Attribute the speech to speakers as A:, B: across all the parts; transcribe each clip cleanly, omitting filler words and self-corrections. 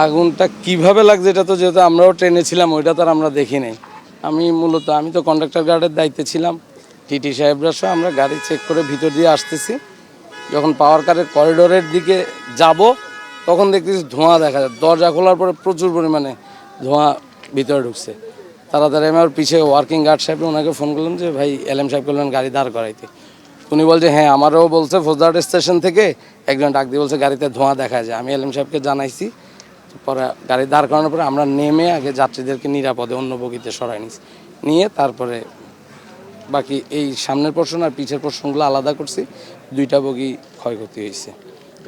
A: আগুনটা কিভাবে লাগছে এটা তো যেহেতু আমরাও ট্রেনে ছিলাম ওইটা তো আর আমরা দেখি নাই। আমি তো কন্ডাক্টর গার্ডের দায়িত্বে ছিলাম। টিটি সাহেবরা সহ আমরা গাড়ি চেক করে ভিতর দিয়ে আসতেছি। যখন পাওয়ার কারের করিডোরের দিকে যাব তখন দেখতেছি ধোঁয়া দেখা যায়। দরজা খোলার পরে প্রচুর পরিমাণে ধোঁয়া ভিতরে ঢুকছে। তাড়াতাড়ি আমি আমার পিছিয়ে ওয়ার্কিং গার্ড সাহেব ওনাকে ফোন করলাম যে ভাই এলএম সাহেব বললেন গাড়ি দাঁড় করাইতে। উনি বলছে হ্যাঁ আমারও বলছে ফৌজদারহাট স্টেশন থেকে একজন ডাক দিয়ে বলছে গাড়িতে ধোঁয়া দেখা যায়। আমি এলএম সাহেবকে জানাইছি। পরে গাড়ি দাঁড় করানোর পরে আমরা নেমে আগে যাত্রীদেরকে নিরাপদে অন্য বগিতে সরাই নিয়ে তারপরে বাকি এই সামনের পোর্শন আর পিছের পোর্শনগুলো আলাদা করছি। 2টা বগি ক্ষয়ক্ষতি হয়েছে,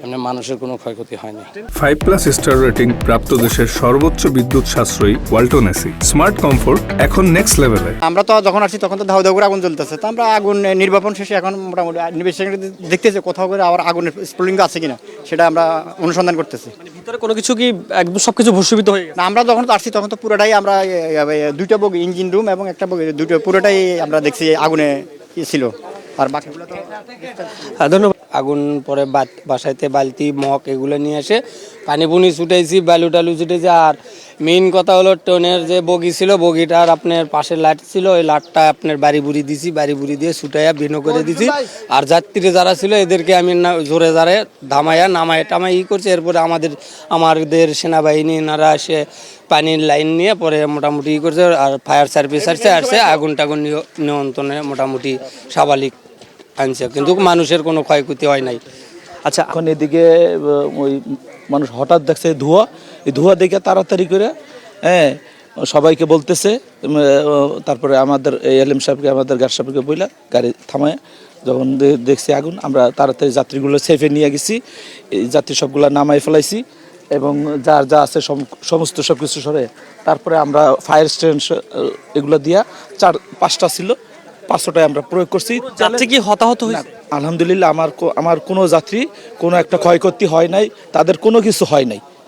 A: এমনি মানুষের কোনো ক্ষয়ক্ষতি হয়নি।
B: 5+ স্টার রেটিং প্রাপ্ত দেশের সর্বোচ্চ বিদ্যুৎ সাশ্রয়ী ওয়ালটন এসি স্মার্ট কমফোর্ট এখন নেক্সট লেভেলে।
C: আমরা তো যখন আসছি তখন তো ধাউ ধাউ করে আগুন জ্বলতেছে, তো আমরা আগুন নির্বাপন শেষে এখন মোটামুটি ইনভেস্টিগেশন দেখতেছি কোথাও করে আবার আগুনের স্ফুলিঙ্গ আছে কিনা সেটা আমরা অনুসন্ধান করতেছি।
D: ভিতরে কোনো কিছু কি একদম সবকিছু ভূষিত হয়ে গেছে?
C: না, আমরা যখন আসছি তখন তো পুরোটাই আমরা 2টা বগি, ইঞ্জিন রুম এবং একটা বগি, দুটো পুরোটাই আমরা দেখছি আগুনে ছিল। আর বাকিগুলো তো
D: ধন্যবাদ।
E: আগুন পরে বাসাইতে বালতি মগ এগুলো নিয়ে এসে পানি পুনি ছুটাইছি, বালু টালু ছুটেছি। আর মেইন কথা হলো ট্রেনের যে বগি ছিল বগিটার আপনার পাশের লাইট ছিল, ওই লাইটটা আপনার বাড়ি বুড়ি দিছি, বাড়ি বুড়ি দিয়ে ছুটাইয়া ভিন্ন করে দিছি। আর যাত্রী যারা ছিল এদেরকে আমি জোরে জারে ধামাইয়া নামায় টামাই করছি। এরপরে আমাদের সেনাবাহিনী এনারা এসে পানির লাইন নিয়ে পরে মোটামুটি করছে। আর ফায়ার সার্ভিস আসছে আগুন টাগুন নিয়ন্ত্রণে মোটামুটি স্বাভাবিক আনছে, কিন্তু মানুষের কোনো ক্ষয়ক্ষতি হয় নাই।
D: আচ্ছা,
F: এখন এদিকে ওই মানুষ হঠাৎ দেখছে ধোঁয়া, এই ধোঁয়া দেখে তাড়াতাড়ি করে সবাইকে বলতেছে। তারপরে আমাদের এলএম সাহেবকে আমাদের গার্ড সাহেবকে বইলা গাড়ি থামায় যখন দেখছি আগুন, আমরা তাড়াতাড়ি যাত্রীগুলো সেফে নিয়ে গেছি। এই যাত্রী সবগুলো নামাই ফেলাইছি এবং যার যা আছে সমস্ত সব কিছু সরে তারপরে আমরা ফায়ার স্টেশন এগুলো দিয়া 4-5টা ছিল, 500টায় আমরা প্রয়োগ করছি।
D: যাত্রী কি হতাহত হয়েছে?
F: আলহামদুলিল্লাহ আমার কোনো যাত্রী কোনো একটা ক্ষয়ক্ষতি হয় নাই, তাদের কোনো কিছু হয় নাই।